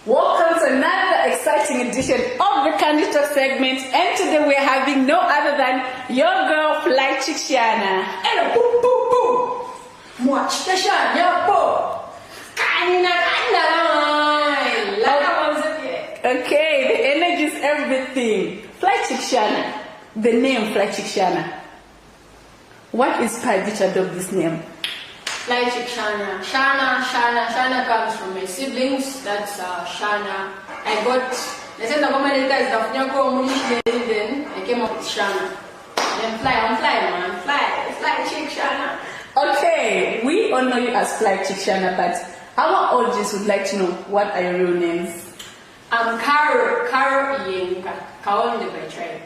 Welcome to another exciting edition of the Kanina segment, and today we're having no other than your girl Fly Chick Shana. Hello, boo boo boo. Watch the shot, yeah, boo. Kanina, okay, the energy is everything. Fly Chick Shana, the name Fly Chick Shana. What inspired you to adopt this name? Fly Chick Shana. Shana comes from my siblings. That's Shana. I said the moment guys then I came up with Shana. Then I'm fly man, fly Chick Shana. Okay, we all know you as Fly Chick Shana, but our audience would like to know what are your real names? I'm Karo Yenka, Kaonde by tribe.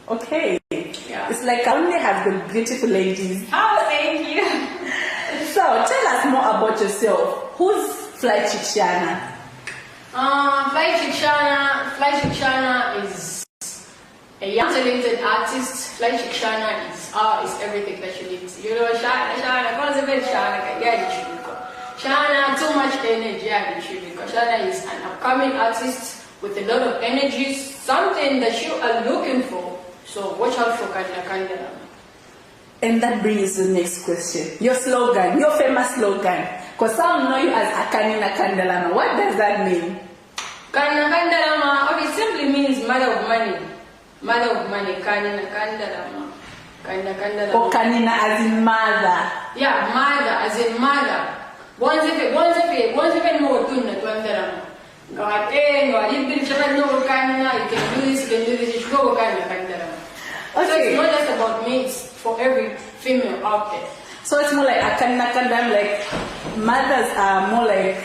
Okay. Yeah. It's like I only have the beautiful ladies. Oh, thank you. So tell us more about yourself. Who's Fly Chick Shana? Fly Chick Shana is a young talented artist. Fly Chick Shana is everything that you need. You know, Shana, too much energy. Shana is an upcoming artist with a lot of energy, something that you are looking for. So watch out for Kanina. And that brings the next question. Your slogan, your famous slogan. Because some know you as a Kanina kandalama. What does that mean? Kanina kandalama, okay, simply means mother of money. Mother of money, Kanina kandalama. Kanina kandalama. Or Kanina as in mother. Yeah, mother as in mother. Once if it more to kandalama. No, I didn't believe no Kanina, you can do this, you should go Kanina kandalama. Okay. So it's not just about me, it's for every female out there. So it's more like a Kanina kandam, like mothers are more like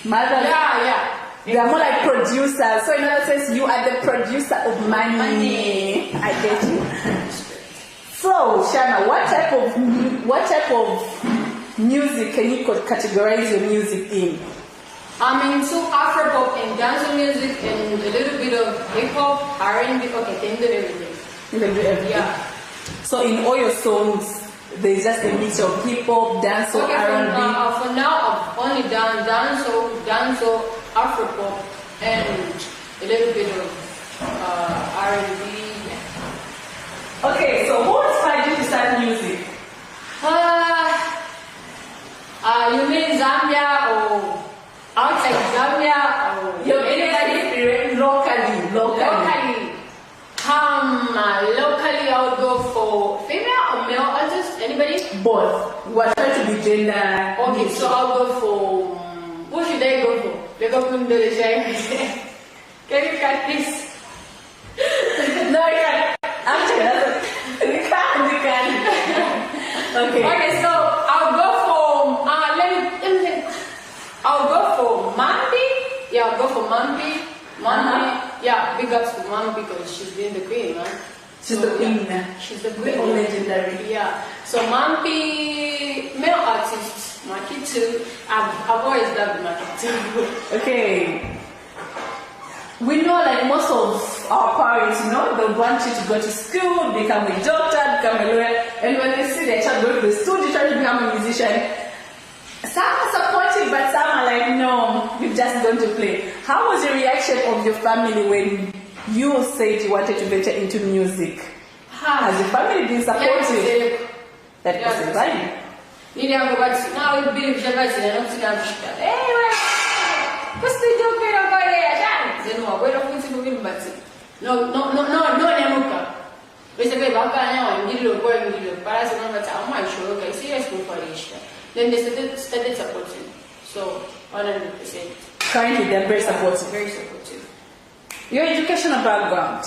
mothers. Yeah. They are more like producers. So in other sense, you are the producer of money. I get you. So Shana, what type of music can you categorize your music in? I'm into Afro-pop and dancehall music and a little bit of hip-hop, R&B, okay, can do everything. You can do everything? Yeah. So in all your songs, there's just a mix of hip-hop, dancehall, okay, R&B? For now, I've only done dancehall, Afro-pop, and a little bit of R&B. Okay, so who inspired you to start music? You mean Zambia or outside Zambia or Your anybody locally? Locally, I would go for female or male artist. Anybody? Both. We are trying to be gender. Okay, so I'll go for. Who should I go for? Can you cut this? No, you can't. Actually, you can. Okay, so I'll go for. I'll go for Mambi. Yeah, I'll go for Mambi. Yeah, big ups to Mambi because she's been the queen, man. She's the queen. She's the queen. All legendary. Yeah. So Mambi, male artist, Maki too. I've always loved Maki too. Okay. We know like most of our parents, they want you to go to school, become a doctor, become a lawyer, and when they see their child go to the studio trying to become a musician, some are supportive, but some are like, no, you've just gone to play. How was the reaction of your family when you said you wanted to venture into music? Has your family been supportive? That was fine. Now we believe Shabbat and I'm saying, hey, what's the joke? No, Namuka. Basically, Baka and Gilo going to the Parasite, but I'm not sure. Okay, serious preparation. Then they started supporting. So, 100%. Currently, they're very supportive. Very supportive. Your educational background?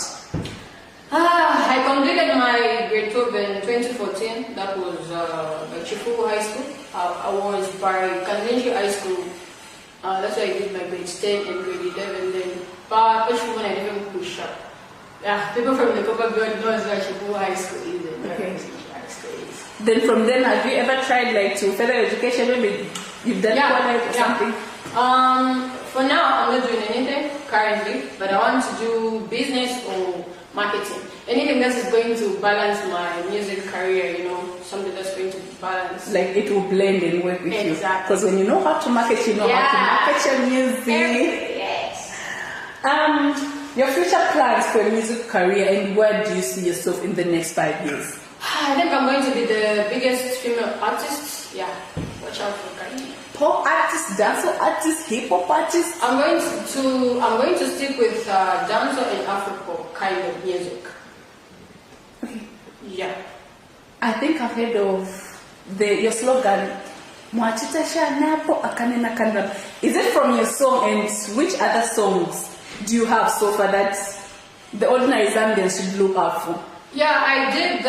I completed my grade 12 in 2014. That was by Chifuku High School. I was by Kanina High School. That's why I did my grade 10 and grade 11. Then, but Chifuku I didn't push up. Yeah, people from the Copa God knows where Chifuku High School is. Okay. Then from then, have you ever tried to further education? Maybe you've done college or something? For now, I'm not doing anything currently, but I want to do business or marketing. Anything that is going to balance my music career, something that's going to balance. Like it will blend and work with you. Exactly. Because when you know how to market, you know how to market your music. Yes. Your future plans for a music career, and where do you see yourself in the next 5 years? I think I'm going to be the biggest female artist. Yeah, watch out for Kanina. Pop artist, dancer artist, hip hop artist. I'm going to stick with dancer and Afro kind of music. Okay. Yeah. I think I've heard of your slogan. Mwachita napo akanena kandalama. Is it from your song, and which other songs do you have so far that the ordinary Zambians should look out for? Yeah, I did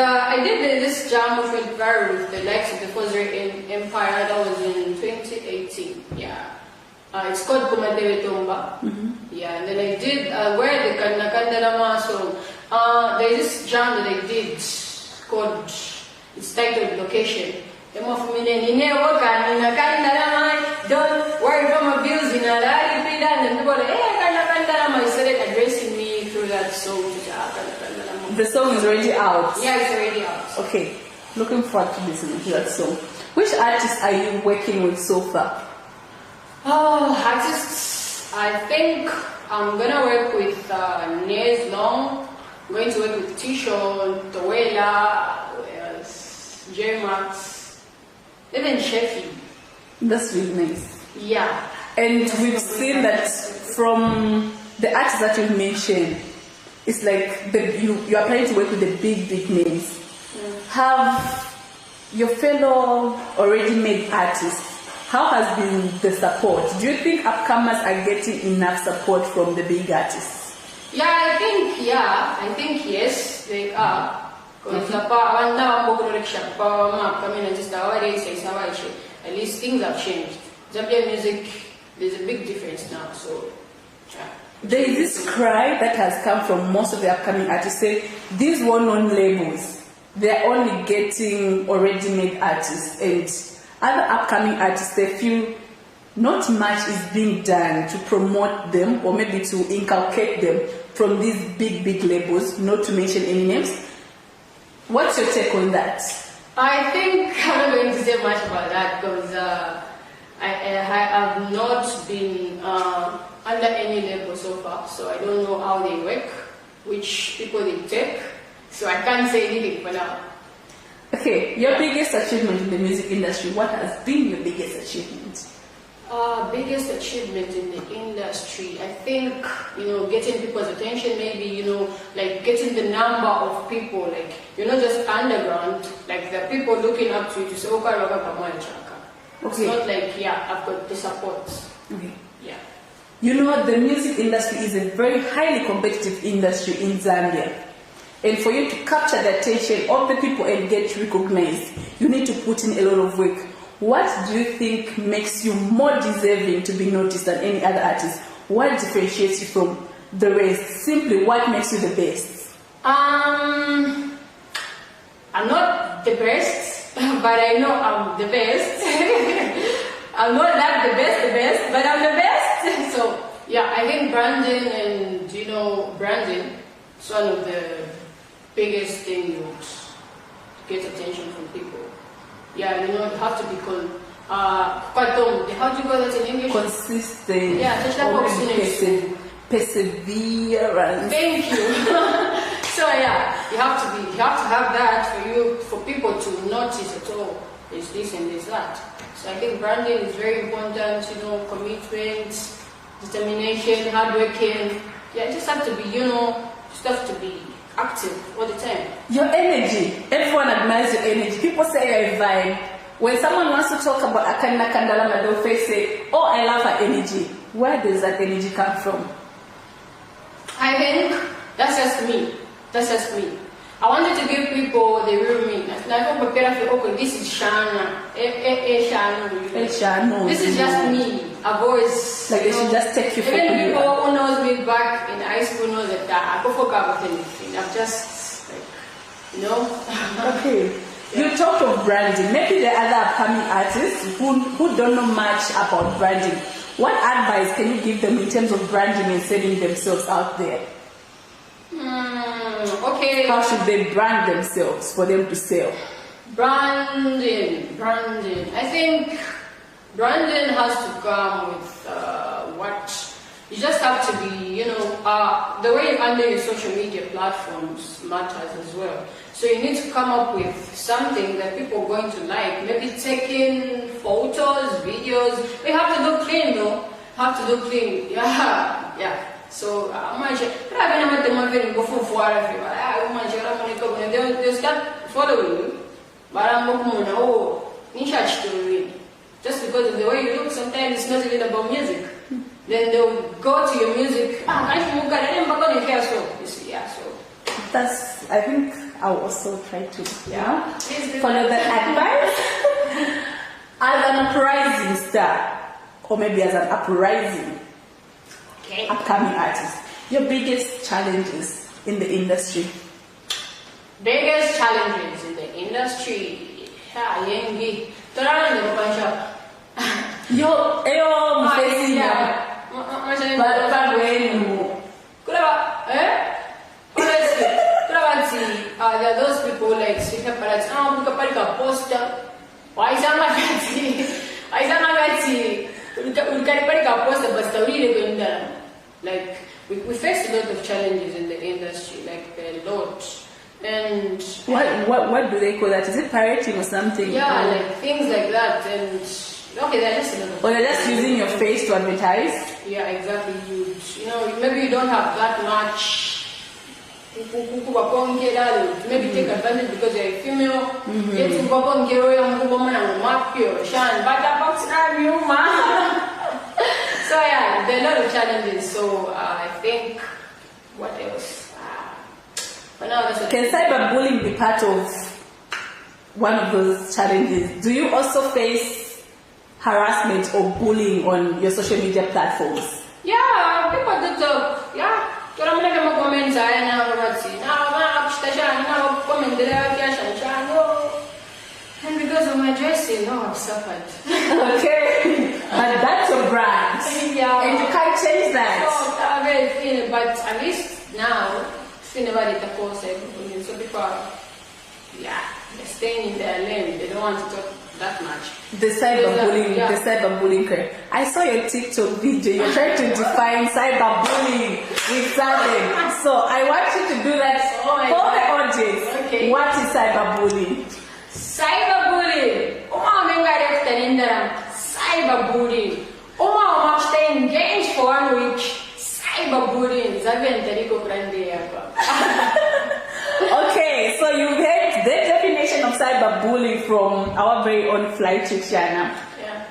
this jam which went viral with the likes of the Fozre Empire. That was in 2018. Yeah, it's called Kumadewe Tomba. Yeah, and then I did where the Kanina Kandalama song. There's this jam that I did called, it's titled Location. Don't worry about my bills in a lot, and people are like, hey, Kanina Kandalama. He started addressing me through that song. The song is already out. Yeah, it's already out. Okay, looking forward to listening to that song. Which artists are you working with so far? Oh, artists. I think I'm gonna work with Nez Long. I'm going to work with Tishon, Towela, J Max, even Sheffy. That's really nice. Yeah. And we've seen that from the artists that you've mentioned, it's like you are planning to work with the big names. Have your fellow already made artists, how has been the support? Do you think upcomers are getting enough support from the big artists? I think yes, they are. Because at least things have changed. Zambian music, there's a big difference now, so yeah. There is this cry that has come from most of the upcoming artists saying these well-known labels, they're only getting already made artists, and other upcoming artists, they feel not much is being done to promote them or maybe to inculcate them from these big labels, not to mention any names. What's your take on that? I think I'm not going to say much about that because I have not been under any label so far, so I don't know how they work, which people they take, so I can't say anything for now. Okay, your biggest achievement in the music industry, what has been your biggest achievement? Biggest achievement in the industry, I think, getting people's attention, maybe, like getting the number of people, like, you're not just underground, like the people looking up to you to say, okay, it's not like, I've got the support. Okay. Yeah. The music industry is a very highly competitive industry in Zambia. And for you to capture the attention of the people and get recognized, you need to put in a lot of work. What do you think makes you more deserving to be noticed than any other artist? What differentiates you from the rest? Simply, what makes you the best? I'm not the best, but I know I'm the best. I'm not like the best, but I'm the best. So, I think branding and, branding is one of the biggest things to get attention from people. You have to be called, how do you call that in English? Consistent. Yeah, perseverance. Thank you. So you have to have that for people to notice at all. There's this and there's that. So I think branding is very important, commitment, determination, hard working. Just have to be, active all the time. Your energy. Everyone admires your energy. People say you're a vibe. When someone wants to talk about Kanina Kandalama, they'll say, oh, I love her energy. Where does that energy come from? I think that's just me. I wanted to give people the real me. This is Shana. This is just me. I've always... Like they should just take you for even people who knows me back in high school know that I go for with anything. I'm just Okay. You talked of branding. Maybe there are other upcoming artists who don't know much about branding. What advice can you give them in terms of branding and selling themselves out there? Okay. How should they brand themselves for them to sell? Branding. I think branding has to come with what you just have to be, the way you handle your social media platforms matters as well. So you need to come up with something that people are going to like. Maybe taking photos, videos. We have to do clean though. Yeah. So they'll start following you. Just because of the way you look, sometimes it's not even about music. Then they'll go to your music. You see, yeah. So I think I'll also try to follow that advice. As an uprising star, or maybe as an uprising upcoming artist, your biggest challenges in the industry? Biggest challenges in the industry. There are those people like poster. Why is like we face a lot of challenges in the industry, like a lot. And what do they call that? Is it pirating or something? Yeah, like things like that. And okay, they're just or they're just using your face to advertise. Yeah, exactly. Maybe you don't have that much. Maybe take advantage because you're a female. So yeah, there are a lot of challenges. So I think what else? Can cyberbullying be part of one of those challenges? Do you also face harassment or bullying on your social media platforms? Yeah, people do talk. Yeah. And because of my dressing, I've suffered. Okay, but that's your brand. Yeah. And you can't change that. So, I'm very feeling, but at least now, so people are, they're staying in their lane. They don't want to talk that much. The cyberbullying. I saw your TikTok video. You're trying to define cyberbullying with something. So I want you to do that for the audience. Okay. What is cyberbullying? Cyberbullying. Cyberbullying. Stay engaged for 1 week. Cyberbullying. Okay, so you heard the definition of cyberbullying from our very own Fly Chichana. Yeah.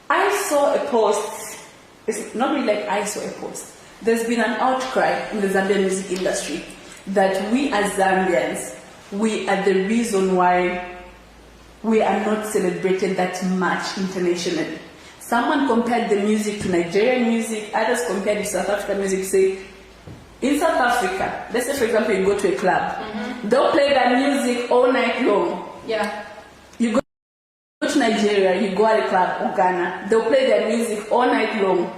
I saw a post. It's not really like I saw a post. There's been an outcry in the Zambian music industry that we as Zambians, we are the reason why we are not celebrated that much internationally. Someone compared the music to Nigerian music, others compared to South African music, say, in South Africa, let's say for example you go to a club, they'll play that music all night long. Yeah. You go to Nigeria, you go at a club or Ghana, they'll play their music all night long.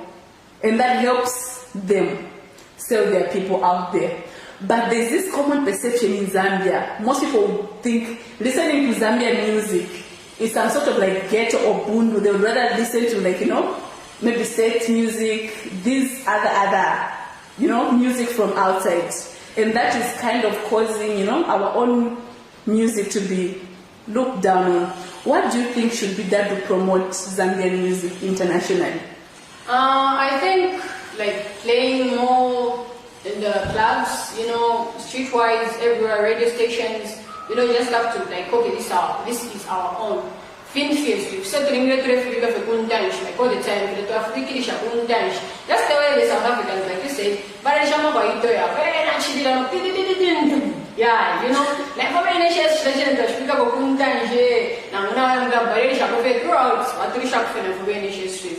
And that helps them sell their people out there. But there's this common perception in Zambia. Most people think listening to Zambian music is some sort of like ghetto or bundu. They would rather listen to maybe state music, these other music from outside. And that is kind of causing, our own music to be looked down on. What do you think should be done to promote Zambian music internationally? I think playing more in the clubs, streetwise, everywhere, radio stations, you just have to okay, this is our own. Finfields, we've said to all the time, just the way the South Africans, like you say, yeah, how many nations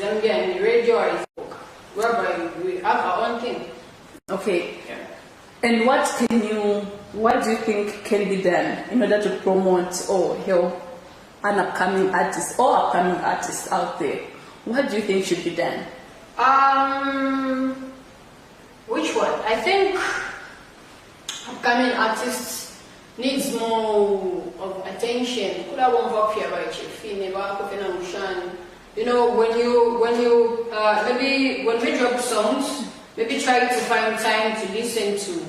Zambia radio is whereby we have our own thing. Okay. Yeah. And what do you think can be done in order to promote or help an upcoming artist or upcoming artists out there? What do you think should be done? Which one? I think upcoming artists needs more of attention. You know, when you maybe when we drop songs, maybe try to find time to listen to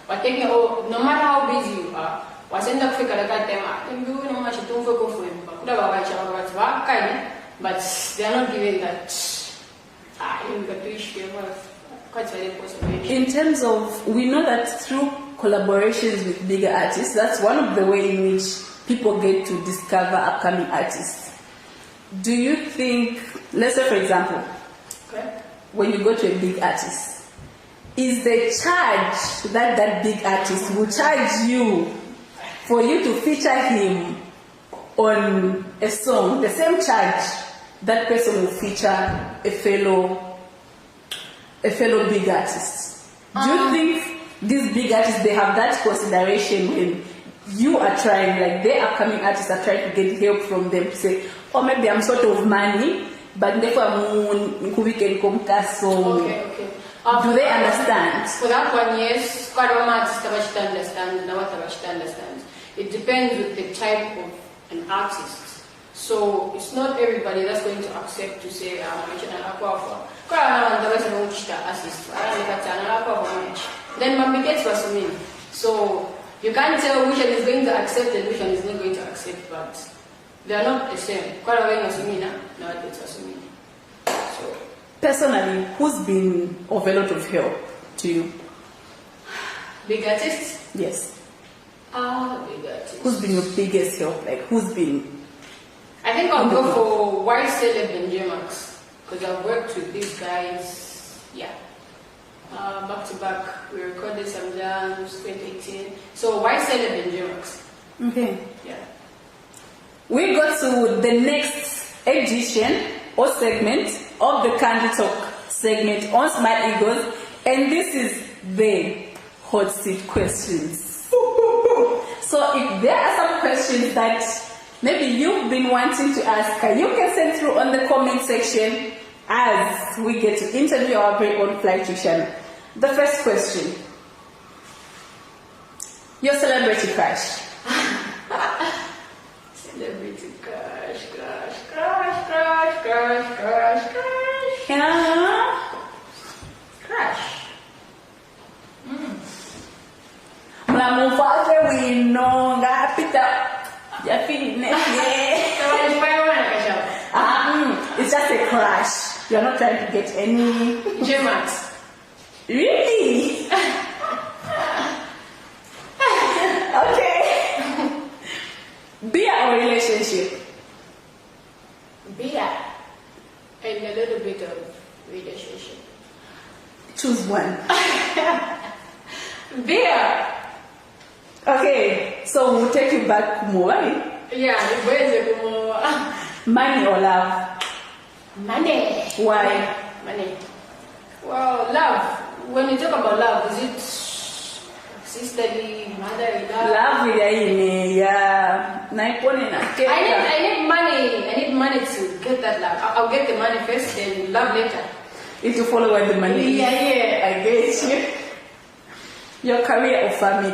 but taking no matter how busy you are, wasn't that figure that but they are not giving that. In terms of, we know that through collaborations with bigger artists, that's one of the ways in which people get to discover upcoming artists. Do you think, let's say for example, Okay. when you go to a big artist, is the charge that that big artist will charge you for you to feature him on a song, the same charge that person will feature a fellow big artist? Do you think these big artists, they have that consideration when you are trying, like the upcoming artists are trying to get help from them to say, oh, maybe I'm sort of money, but therefore we can come so. Okay. Do they understand? For that one, yes. Quite a artist understands. It depends with the type of an artist. So it's not everybody that's going to accept to say, then Mami gets what you mean. So you can't tell which one is going to accept and which one is not going to accept, but they are not the same. So Personally, who's been of a lot of help to you? big artists? Yes. Big artists. Who's been your biggest help? Like, who's been? I think I'll go for White Celeb and J-Max because I've worked with these guys, back to back. We recorded some jams 2018. So White Celeb and J-Max. Okay. Yeah. We got to the next edition or segment of the Candy Talk segment on Smart Egos, and this is the hot seat questions. So if there are some questions that maybe you've been wanting to ask, you can send through on the comment section as we get to interview our very own flight tuition. The first question: your celebrity crush. Celebrity crush. Yeah. Crush. Mlamufake wino ngapita yafine. It's just a crush. You're not trying to get any. J-Max. Really? Okay. Beer or relationship? Beer. And a little bit of relationship. Choose one. Beer. Okay, so we'll take you back more. Yeah, where's it more? Money or love? Money. Why? Money. Well, love. When you talk about love, is it sisterly, motherly love? Love, yeah. I need money. I need money to get that love. I'll get the money first, then love later. It will follow where the money is. Yeah. I get you. Your career or family?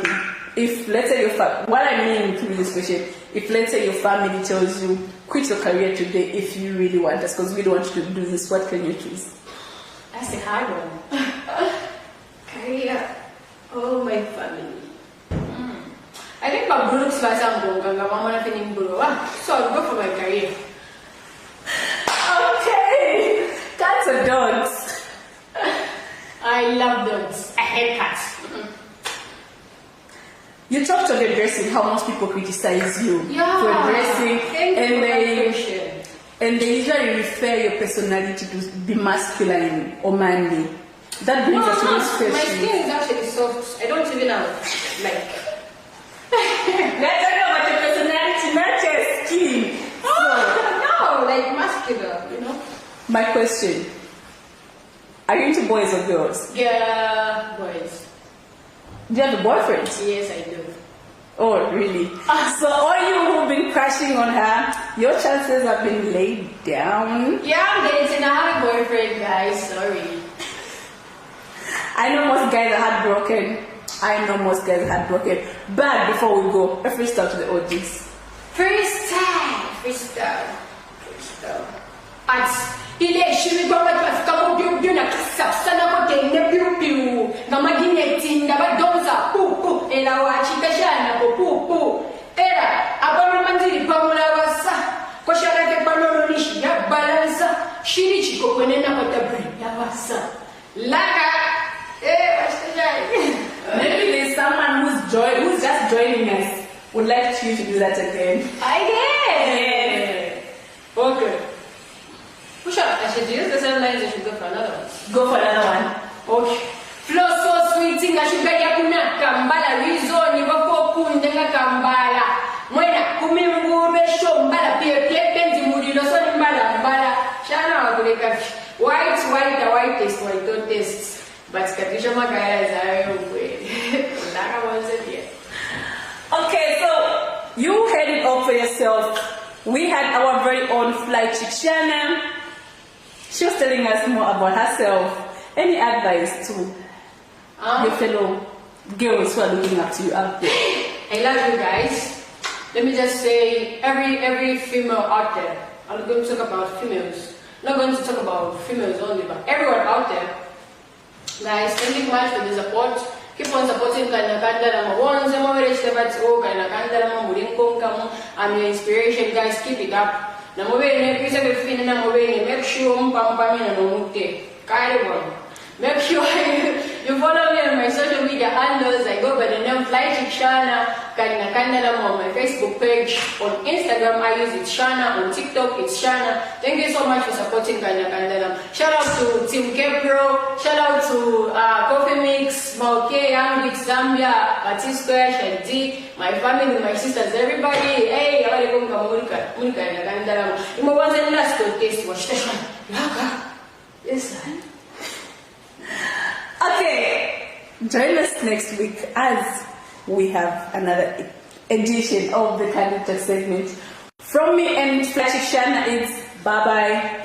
If let's say what I mean through this question, if let's say your family tells you quit your career today if you really want us, because we don't want you to do this, what can you choose? That's a hard one. Career. Oh, my family. I think my groups was so I'll go for my career. Okay. Cats or dogs? I love dogs. I hate cats. You talked of your dressing, how most people criticize you for dressing, and they usually refer your personality to be masculine or manly. That brings us to this question. My skin is actually soft. I don't even have Let's talk about your personality, not your skin. No, like muscular, you know. My question: are you into boys or girls? Yeah, boys. Do you have a boyfriend? Yes, I do. Oh, really? So all you who've been crashing on her, your chances have been laid down. Yeah, I'm dating. I have a boyfriend, guys. Sorry. I know most guys are heartbroken. But before we go, a freestyle to the OGs. Freestyle. At ile shimi kwa watu kama bio na kisa sana kote ne piu na magineti ndaba donza pu ela wachikashana pu era abana manzili pamula wasa kwa sharake banoro nishi ya balansa shiri chiko kwenena kwa tabri ya wasa laka maybe there's someone who's just joining us would like you to do that again. Okay. Push up. I should use the same lines. I should go for another one. Go for another one. Okay. Flow so sweet. I should get kuna kambala. Reason you go kundenga kambala. Mwena kumingure show mbala pia penzi mudilo so mbala. Shana waguleka. White taste, white don't taste. But katisha magaya is a way. Okay, so you had it all for yourself. We had our very own fly chick Shanna. She was telling us more about herself. Any advice to your fellow girls who are looking up to you out there? I love you guys. Let me just say, every female out there, I'm going to talk about females. I'm not going to talk about females only, but everyone out there. Guys, thank you much for the support. Keep on supporting Kanina. I'm your inspiration, guys. Keep it up. Make sure make sure you follow me on my social media handles. I go by the name Fly Chick Shana, Kanina on my Facebook page. On Instagram, I use it Shana. On TikTok, it's Shana. Thank you so much for supporting Kanina. Shout out to Team Kepro. Shout out to Coffee Mix, Mauke, Young Zambia, Batisco, Shadi, my family, my sisters, everybody. Hey, I want to come Kanina. You want to last to taste watch station. Listen. Okay, join us next week as we have another edition of the Kanina segment. From me and Flashy Shana, it's bye-bye.